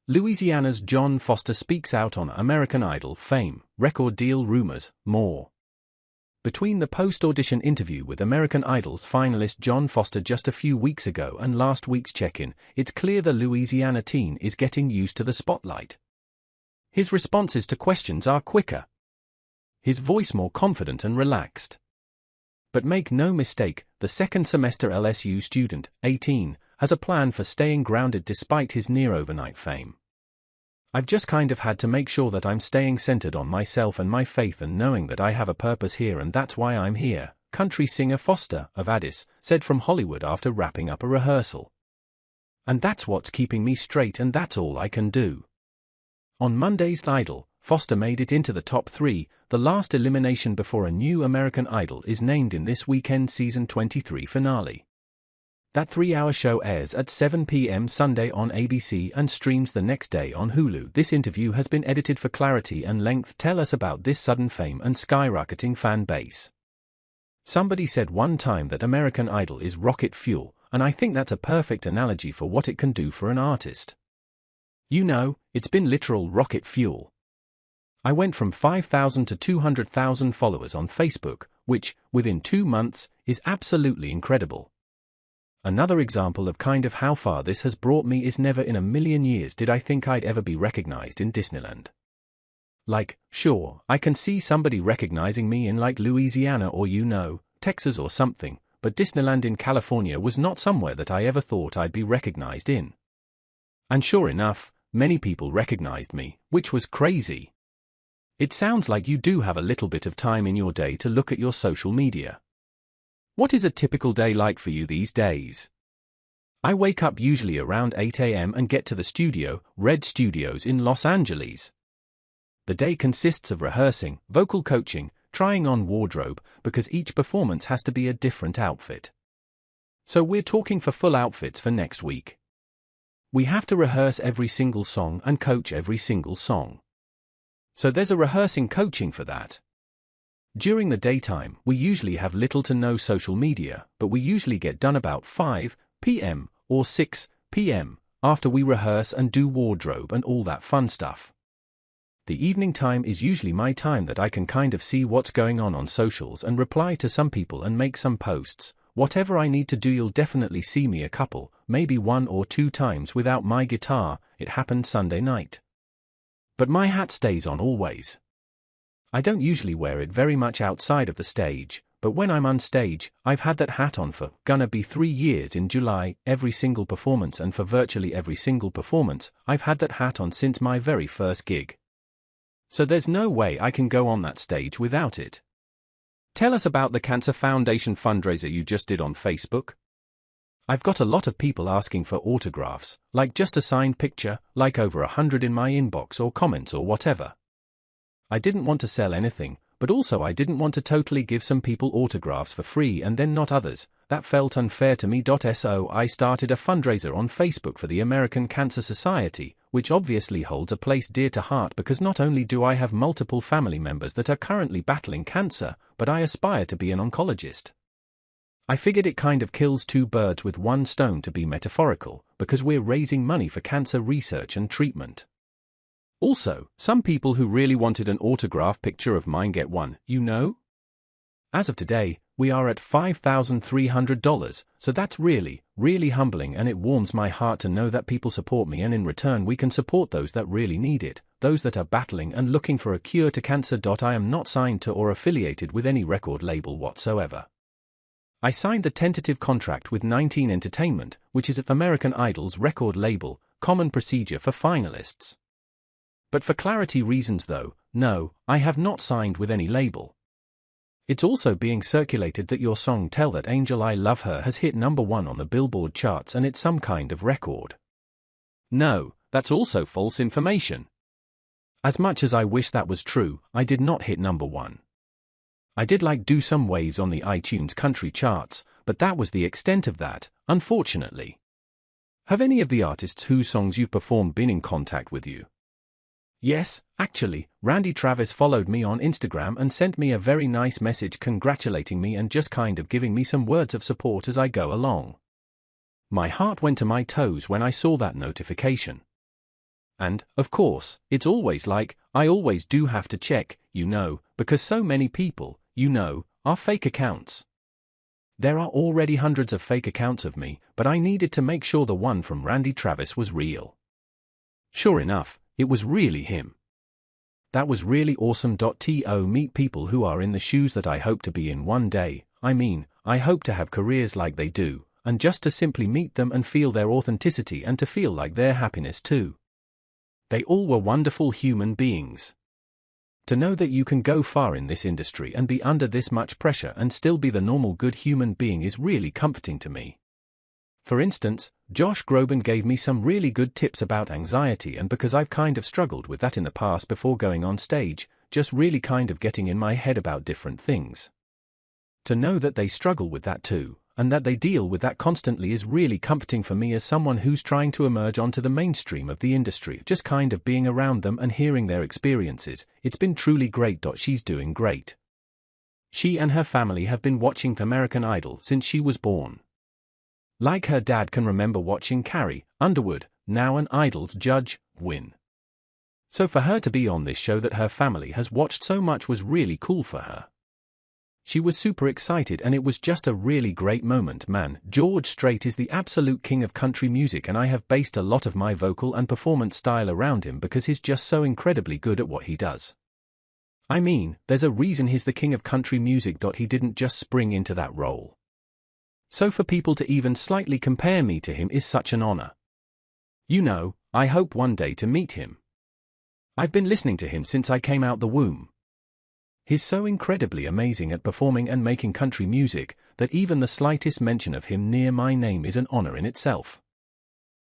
Louisiana's John Foster speaks out on American Idol fame, record deal rumors, more. Between the post-audition interview with American Idol's finalist John Foster just a few weeks ago and last week's check-in, it's clear the Louisiana teen is getting used to the spotlight. His responses to questions are quicker. His voice more confident and relaxed. But make no mistake, the second-semester LSU student, 18, has a plan for staying grounded despite his near-overnight fame. I've just kind of had to make sure that I'm staying centered on myself and my faith and knowing that I have a purpose here and that's why I'm here, country singer Foster, of Addis, said from Hollywood after wrapping up a rehearsal. And that's what's keeping me straight and that's all I can do. On Monday's Idol, Foster made it into the top 3, the last elimination before a new American Idol is named in this weekend's season 23 finale. That 3-hour show airs at 7 p.m. Sunday on ABC and streams the next day on Hulu. This interview has been edited for clarity and length. Tell us about this sudden fame and skyrocketing fan base. Somebody said one time that American Idol is rocket fuel, and I think that's a perfect analogy for what it can do for an artist. You know, it's been literal rocket fuel. I went from 5,000 to 200,000 followers on Facebook, which, within 2 months, is absolutely incredible. Another example of kind of how far this has brought me is never in a million years did I think I'd ever be recognized in Disneyland. Like, sure, I can see somebody recognizing me in like Louisiana or Texas or something, but Disneyland in California was not somewhere that I ever thought I'd be recognized in. And sure enough, many people recognized me, which was crazy. It sounds like you do have a little bit of time in your day to look at your social media. What is a typical day like for you these days? I wake up usually around 8 a.m. and get to the studio, Red Studios in Los Angeles. The day consists of rehearsing, vocal coaching, trying on wardrobe, because each performance has to be a different outfit. So we're talking for full outfits for next week. We have to rehearse every single song and coach every single song. So there's a rehearsing coaching for that. During the daytime, we usually have little to no social media, but we usually get done about 5 p.m. or 6 p.m. after we rehearse and do wardrobe and all that fun stuff. The evening time is usually my time that I can kind of see what's going on socials and reply to some people and make some posts. Whatever I need to do, you'll definitely see me a couple, maybe 1 or 2 times without my guitar. It happened Sunday night. But my hat stays on always. I don't usually wear it very much outside of the stage, but when I'm on stage, I've had that hat on for gonna be 3 years in July, every single performance, and for virtually every single performance, I've had that hat on since my very first gig. So there's no way I can go on that stage without it. Tell us about the Cancer Foundation fundraiser you just did on Facebook. I've got a lot of people asking for autographs, like just a signed picture, like over 100 in my inbox or comments or whatever. I didn't want to sell anything, but also I didn't want to totally give some people autographs for free and then not others. That felt unfair to me. So I started a fundraiser on Facebook for the American Cancer Society, which obviously holds a place dear to heart because not only do I have multiple family members that are currently battling cancer, but I aspire to be an oncologist. I figured it kind of kills 2 birds with 1 stone, to be metaphorical, because we're raising money for cancer research and treatment. Also, some people who really wanted an autograph picture of mine get one, As of today, we are at $5,300, so that's really, really humbling, and it warms my heart to know that people support me and in return we can support those that really need it, those that are battling and looking for a cure to cancer. I am not signed to or affiliated with any record label whatsoever. I signed the tentative contract with 19 Entertainment, which is American Idol's record label, common procedure for finalists. But for clarity reasons though, no, I have not signed with any label. It's also being circulated that your song Tell That Angel I Love Her has hit #1 on the Billboard charts and it's some kind of record. No, that's also false information. As much as I wish that was true, I did not hit #1. I did do some waves on the iTunes country charts, but that was the extent of that, unfortunately. Have any of the artists whose songs you've performed been in contact with you? Yes, actually, Randy Travis followed me on Instagram and sent me a very nice message congratulating me and just kind of giving me some words of support as I go along. My heart went to my toes when I saw that notification. And, of course, it's always like, I always do have to check, because so many people, are fake accounts. There are already hundreds of fake accounts of me, but I needed to make sure the one from Randy Travis was real. Sure enough, it was really him. That was really awesome. To meet people who are in the shoes that I hope to be in one day. I hope to have careers like they do, and just to simply meet them and feel their authenticity and to feel like their happiness too. They all were wonderful human beings. To know that you can go far in this industry and be under this much pressure and still be the normal good human being is really comforting to me. For instance, Josh Groban gave me some really good tips about anxiety, and because I've kind of struggled with that in the past before going on stage, just really kind of getting in my head about different things. To know that they struggle with that too, and that they deal with that constantly is really comforting for me as someone who's trying to emerge onto the mainstream of the industry. Just kind of being around them and hearing their experiences, it's been truly great. She's doing great. She and her family have been watching American Idol since she was born. Like her dad can remember watching Carrie Underwood, now an Idol judge, win. So for her to be on this show that her family has watched so much was really cool for her. She was super excited and it was just a really great moment. Man, George Strait is the absolute king of country music, and I have based a lot of my vocal and performance style around him because he's just so incredibly good at what he does. There's a reason he's the king of country music. He didn't just spring into that role. So for people to even slightly compare me to him is such an honor. I hope one day to meet him. I've been listening to him since I came out the womb. He's so incredibly amazing at performing and making country music that even the slightest mention of him near my name is an honor in itself.